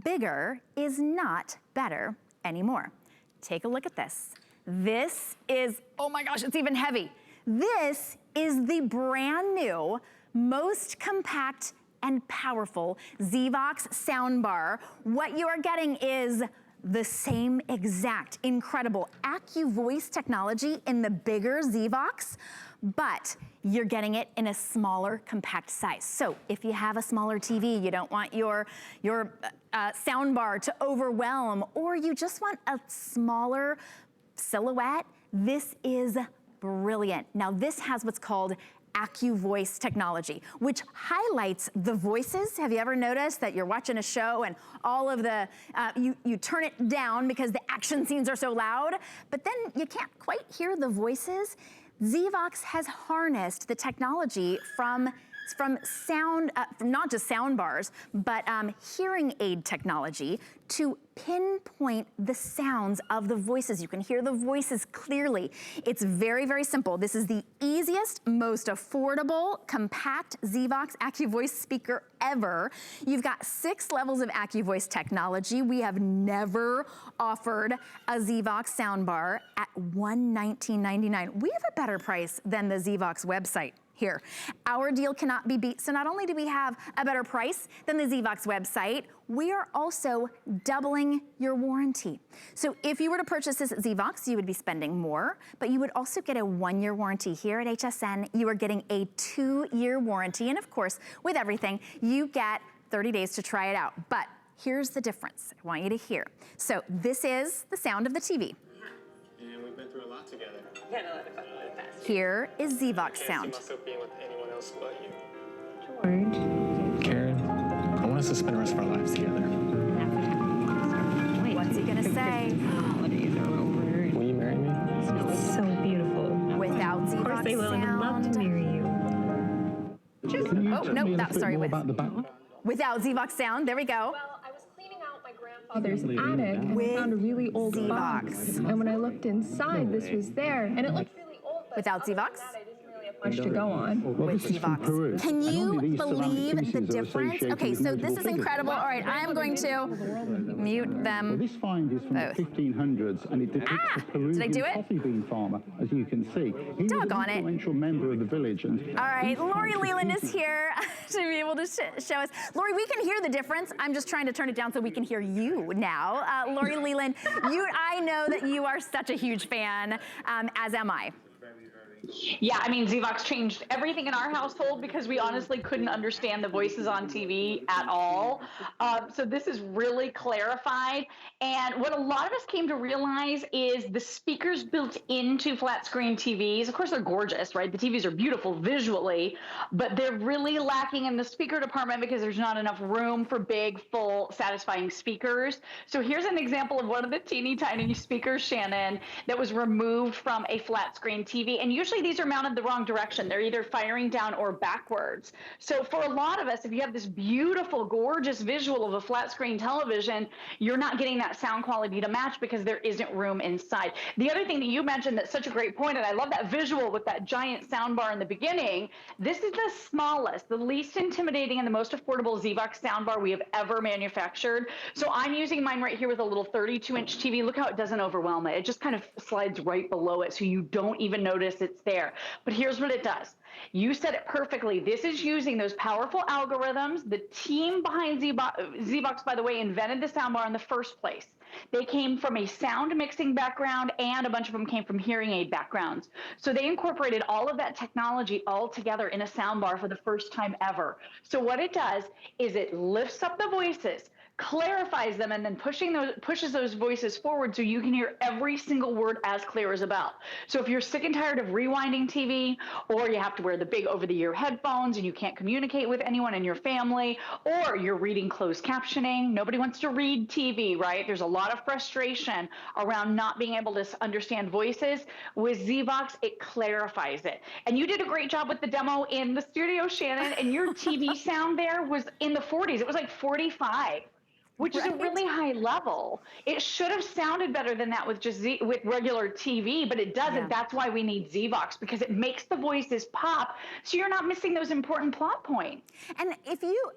bigger is not better anymore. Take a look at this. This is, oh my gosh, it's even heavy. This is the brand new, most compact and powerful ZVOX soundbar. What you are getting is the same exact incredible AccuVoice technology in the bigger ZVOX, but you're getting it in a smaller, compact size. So if you have a smaller TV, you don't want your soundbar to overwhelm, or you just want a smaller silhouette, this is brilliant. Now this has what's called AccuVoice technology, which highlights the voices. Have you ever noticed that you're watching a show and all of the, you turn it down because the action scenes are so loud, but then you can't quite hear the voices? ZVOX has harnessed the technology from sound, from not just sound bars, but hearing aid technology to pinpoint the sounds of the voices. You can hear the voices clearly. It's very, very simple. This is the easiest, most affordable, compact ZVOX AccuVoice speaker ever. You've got 6 levels of AccuVoice technology. We have never offered a ZVOX soundbar at $119.99. We have a better price than the ZVOX website here. Our deal cannot be beat. So not only do we have a better price than the ZVOX website, we are also doubling your warranty. So if you were to purchase this at ZVOX, you would be spending more, but you would also get a 1-year warranty. Here at HSN, you are getting a 2-year warranty. And of course, with everything, you get 30 days to try it out. But here's the difference I want you to hear. So this is the sound of the TV. And we've been through a lot together. Yeah, no, that's fast. Here is ZVOX sound. I can't see myself being with anyone else but you. George. Karen, I want us to spend the rest of our lives together. What's he gonna say? Holidays are over. Will you marry me? It's so beautiful. Without ZVOX Of course they will, and I'd love to sound. marry you. Just, oh, no, that, sorry, without ZVOX sound, there we go. Well, I was cleaning out my grandfather's attic and I found a really old box. ZVOX. And when I looked inside, this was there. And it looked really old, but Without other than ZVOX? that, I didn't really have much to go on. With ZVOX. Can you believe the difference? Okay, so this is incredible. All right, I am going to mute them. This find is from the 1500s, and it depicts a Peruvian do it? coffee bean farmer, as you can see. He was Doggone an it. influential member of the village. And All right, Lori Leland is here to be able to show us. Lori, we can hear the difference. I'm just trying to turn it down so we can hear you now. Lori Leland, I know that you are such a huge fan, as am I. Yeah, I mean, ZVOX changed everything in our household because we honestly couldn't understand the voices on TV at all. So this is really clarified. And what a lot of us came to realize is the speakers built into flat screen TVs, of course, they're gorgeous, right? The TVs are beautiful visually, but they're really lacking in the speaker department because there's not enough room for big, full, satisfying speakers. So here's an example of one of the teeny tiny speakers, Shannon, that was removed from a flat screen TV. And usually these are mounted the wrong direction. They're either firing down or backwards. So for a lot of us, if you have this beautiful, gorgeous visual of a flat screen television, you're not getting that sound quality to match because there isn't room inside. The other thing that you mentioned that's such a great point, and I love that visual with that giant sound bar in the beginning, this is the smallest, the least intimidating, and the most affordable ZVOX soundbar we have ever manufactured. So I'm using mine right here with a little 32-inch TV. Look how it doesn't overwhelm it. It just kind of slides right below it so you don't even notice it's there. But here's what it does. You said it perfectly. This is using those powerful algorithms. The team behind ZVOX, by the way, invented the soundbar in the first place. They came from a sound mixing background, and a bunch of them came from hearing aid backgrounds. So they incorporated all of that technology all together in a soundbar for the first time ever. So what it does is it lifts up the voices, clarifies them, and then pushes those voices forward so you can hear every single word as clear as a bell. So if you're sick and tired of rewinding TV, or you have to wear the big over-the-ear headphones and you can't communicate with anyone in your family, or you're reading closed captioning, nobody wants to read TV, right? There's a lot of frustration around not being able to understand voices. With ZVOX, it clarifies it. And you did a great job with the demo in the studio, Shannon, and your TV sound there was in the 40s. It was like 45. which is a really high level. It should have sounded better than that with just with regular TV, but it doesn't. That's why we need ZVOX, because it makes the voices pop, so you're not missing those important plot points. And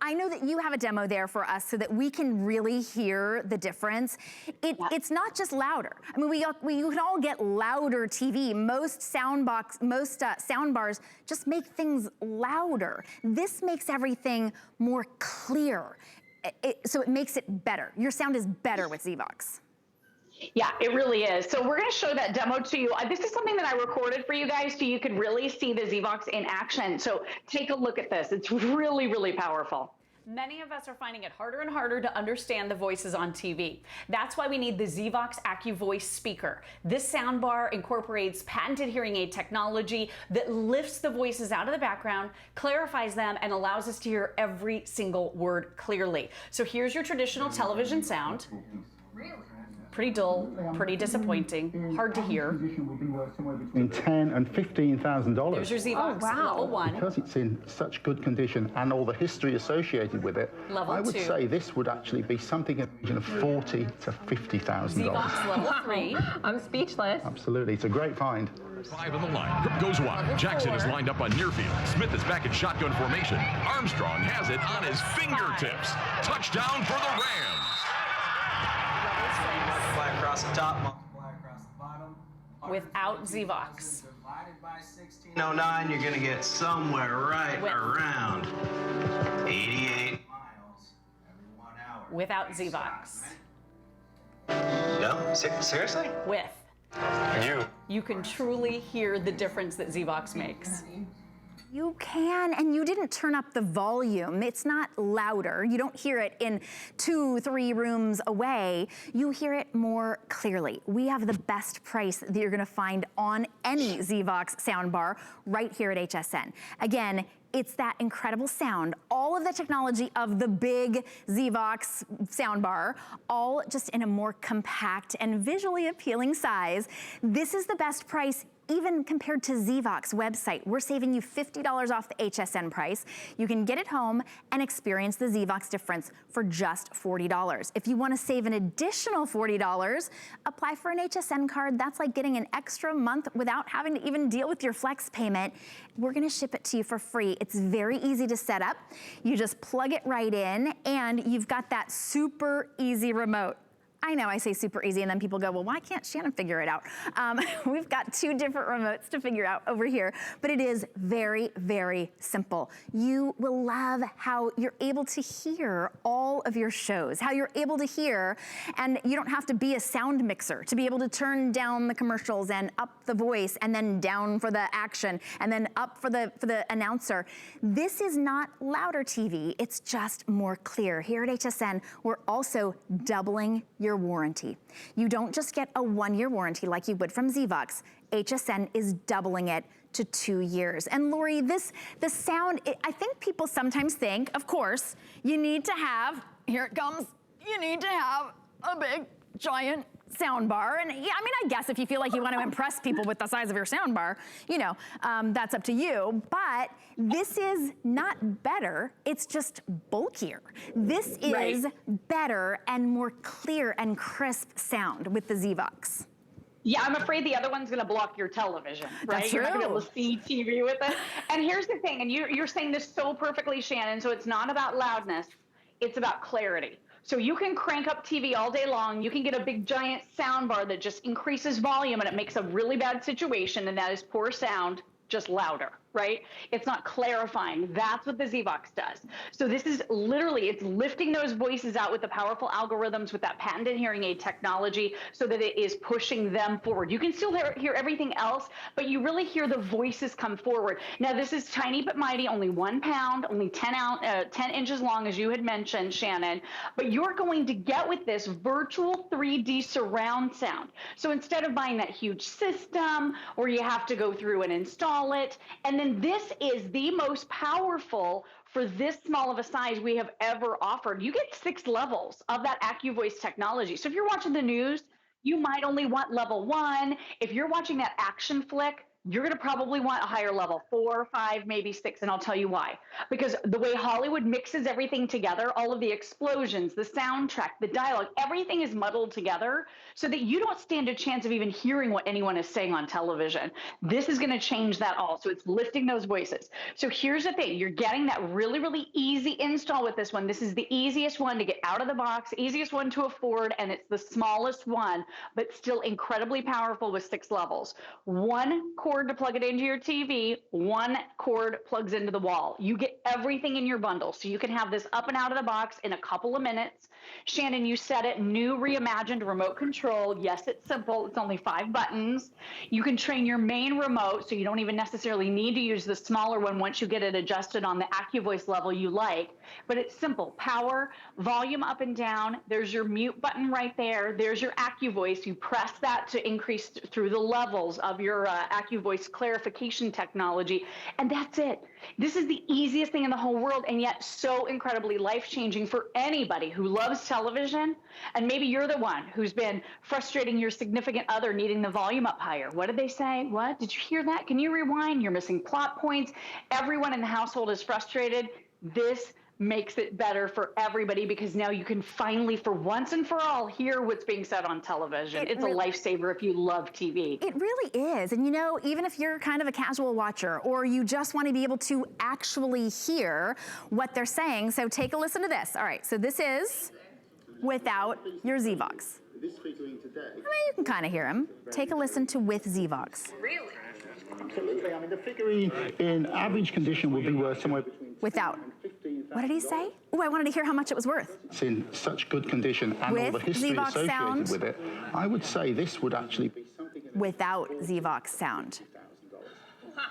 I know that you have a demo there for us so that we can really hear the difference. It's not just louder. I mean, we can all get louder TV. Most soundbars just make things louder. This makes everything more clear. So it makes it better. Your sound is better with ZVOX. Yeah, it really is. So we're going to show that demo to you. This is something that I recorded for you guys so you could really see the ZVOX in action. So take a look at this. It's really, really powerful. Many of us are finding it harder and harder to understand the voices on TV. That's why we need the ZVOX AccuVoice Speaker. This soundbar incorporates patented hearing aid technology that lifts the voices out of the background, clarifies them, and allows us to hear every single word clearly. So here's your traditional television sound. Pretty dull, pretty disappointing, hard to hear. Between $10,000 and $15,000. There's your ZVOX level 1. Because it's in such good condition and all the history associated with it, Level I would 2. say this would actually be something in the region of $40,000 to $50,000. ZVOX level 3. I'm speechless. Absolutely, it's a great find. 5 on the line. Hook goes wide. Jackson is lined up on near field. Smith is back in shotgun formation. Armstrong has it on his fingertips. Touchdown for the Rams. Multiply across the top, multiply across the bottom. Without ZVOX. Divided by 1609, you're going to get somewhere right around 88 miles every 1 hour. Without ZVOX. No? Seriously? With. You can truly hear the difference that ZVOX makes. You can, and you didn't turn up the volume. It's not louder. You don't hear it in 2-3 rooms away. You hear it more clearly. We have the best price that you're gonna find on any ZVOX soundbar right here at HSN. Again, it's that incredible sound, all of the technology of the big ZVOX soundbar, all just in a more compact and visually appealing size. This is the best price even compared to ZVOX website. We're saving you $50 off the HSN price. You can get it home and experience the ZVOX difference for just $40. If you want to save an additional $40, apply for an HSN card. That's like getting an extra month without having to even deal with your flex payment. We're gonna ship it to you for free. It's very easy to set up. You just plug it right in and you've got that super easy remote. I know I say super easy and then people go, well, why can't Shannon figure it out? We've got 2 different remotes to figure out over here, but it is very, very simple. You will love how you're able to hear all of your shows, how you're able to hear, and you don't have to be a sound mixer to be able to turn down the commercials and up the voice and then down for the action and then up for the announcer. This is not louder TV, it's just more clear. Here at HSN, we're also doubling your warranty. You don't just get a 1-year warranty like you would from ZVOX. HSN is doubling it to 2 years. And Lori, the sound, I think people sometimes think, of course, you need to have, here it comes, you need to have a big, giant sound bar. And yeah, I mean, I guess if you feel like you want to impress people with the size of your sound bar, you know, that's up to you. But this is not better, it's just bulkier. This is better and more clear and crisp sound with the ZVOX. Yeah, I'm afraid the other one's going to block your television, right? That's You're not true. going to be able to see TV with it. And here's the thing, and you're saying this so perfectly, Shannon, so it's not about loudness, it's about clarity. So you can crank up TV all day long. You can get a big giant sound bar that just increases volume and it makes a really bad situation, and that is poor sound just louder, right? It's not clarifying. That's what the ZVOX does. So this is literally, it's lifting those voices out with the powerful algorithms with that patented hearing aid technology so that it is pushing them forward. You can still hear everything else, but you really hear the voices come forward. Now this is tiny but mighty, only 1 pound, only 10 inches long, as you had mentioned, Shannon, but you're going to get with this virtual 3D surround sound. So instead of buying that huge system where you have to go through and install it, and then this is the most powerful for this small of a size we have ever offered. You get 6 levels of that AccuVoice technology. So if you're watching the news, you might only want level 1. If you're watching that action flick, you're going to probably want a higher level, 4, 5, maybe 6, and I'll tell you why. Because the way Hollywood mixes everything together, all of the explosions, the soundtrack, the dialogue, everything is muddled together so that you don't stand a chance of even hearing what anyone is saying on television. This is going to change that all. So it's lifting those voices. So here's the thing. You're getting that really, really easy install with this one. This is the easiest one to get out of the box, easiest one to afford, and it's the smallest one, but still incredibly powerful with 6 levels. One cord to plug it into your TV, one cord plugs into the wall. You get everything in your bundle. So you can have this up and out of the box in a couple of minutes. Shannon, you said it, new reimagined remote control. Yes, it's simple. It's only 5 buttons. You can train your main remote, so you don't even necessarily need to use the smaller one once you get it adjusted on the AccuVoice level you like. But it's simple. Power, volume up and down. There's your mute button right there. There's your AccuVoice. You press that to increase through the levels of your AccuVoice clarification technology, and that's it. This is the easiest thing in the whole world, and yet so incredibly life-changing for anybody who loves television. And maybe you're the one who's been frustrating your significant other needing the volume up higher. What did they say? What? Did you hear that? Can you rewind? You're missing plot points. Everyone in the household is frustrated. This makes it better for everybody because now you can finally, for once and for all, hear what's being said on television. It's a lifesaver if you love TV. It really is. And you know, even if you're kind of a casual watcher or you just want to be able to actually hear what they're saying, so take a listen to this. All right, so this is without your ZVOX. I mean, you can kind of hear him. Take a listen to with ZVOX. Really? Absolutely. I mean, the figurine in average condition would be worth somewhere between without. What did he say? Oh, I wanted to hear how much it was worth. It's in such good condition and all the history ZVOX associated sound. with it. I would say this would actually be something without ZVOX sound. Wow,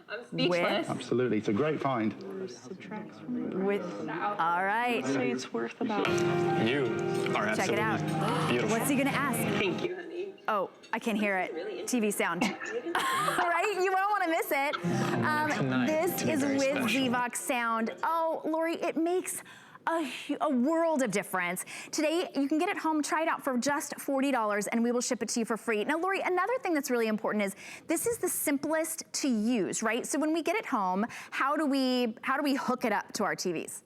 I'm speechless. Absolutely, it's a great find. All right. Say it's worth about. You are absolutely Check it out. beautiful. What's he gonna ask? Thank you, honey. Oh, I can hear it. TV sound. Right? You won't want to miss it. This is with ZVOX sound. Oh, Lori, it makes a world of difference. Today, you can get it home, try it out for just $40, and we will ship it to you for free. Now, Lori, another thing that's really important is this is the simplest to use, right? So when we get it home, how do we hook it up to our TVs?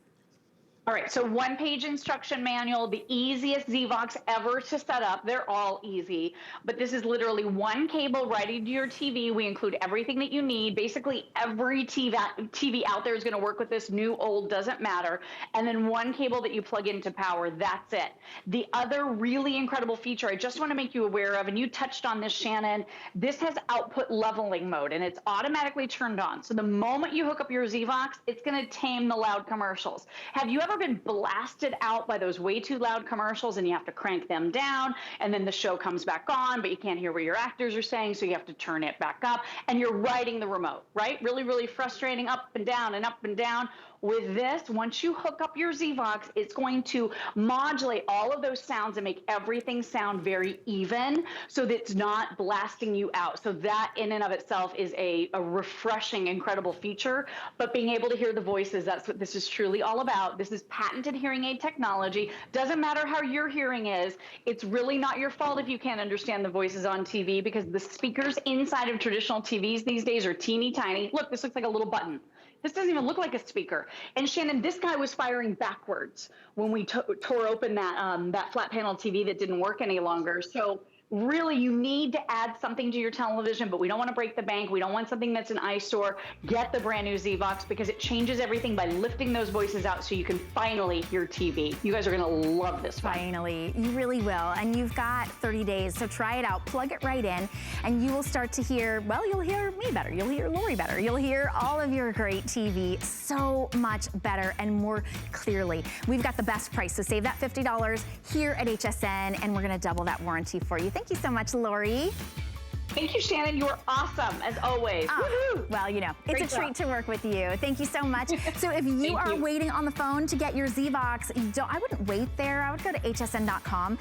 All right, so 1-page instruction manual, the easiest ZVOX ever to set up. They're all easy, but this is literally 1 cable right into your TV. We include everything that you need. Basically, every TV out there is gonna work with this, new, old, doesn't matter. And then 1 cable that you plug into power, that's it. The other really incredible feature I just wanna make you aware of, and you touched on this, Shannon, this has output leveling mode, and it's automatically turned on. So the moment you hook up your ZVOX, it's gonna tame the loud commercials. Have you ever been blasted out by those way too loud commercials and you have to crank them down and then the show comes back on, but you can't hear what your actors are saying, so you have to turn it back up and you're riding the remote, right? Really, really frustrating, up and down and up and down. With this, once you hook up your ZVOX, it's going to modulate all of those sounds and make everything sound very even so that it's not blasting you out. So that in and of itself is a refreshing, incredible feature. But being able to hear the voices, that's what this is truly all about. This is patented hearing aid technology. Doesn't matter how your hearing is. It's really not your fault if you can't understand the voices on TV because the speakers inside of traditional TVs these days are teeny tiny. Look, this looks like a little button. This doesn't even look like a speaker. And Shannon, this guy was firing backwards when we tore open that flat panel TV that didn't work any longer. So really, you need to add something to your television, but we don't want to break the bank. We don't want something that's an eyesore. Get the brand new ZVOX because it changes everything by lifting those voices out so you can finally hear TV. You guys are going to love this one. Finally, you really will. And you've got 30 days, so try it out. Plug it right in, and you will start to hear, well, you'll hear me better. You'll hear Lori better. You'll hear all of your great TV so much better and more clearly. We've got the best price, so save that $50 here at HSN, and we're going to double that warranty for you. Thank you so much, Lori. Thank you, Shannon. You are awesome, as always. Woohoo! Well, you know, it's Great a treat job. to work with you. Thank you so much. So if you are waiting on the phone to get your ZVOX, I wouldn't wait there. I would go to hsn.com.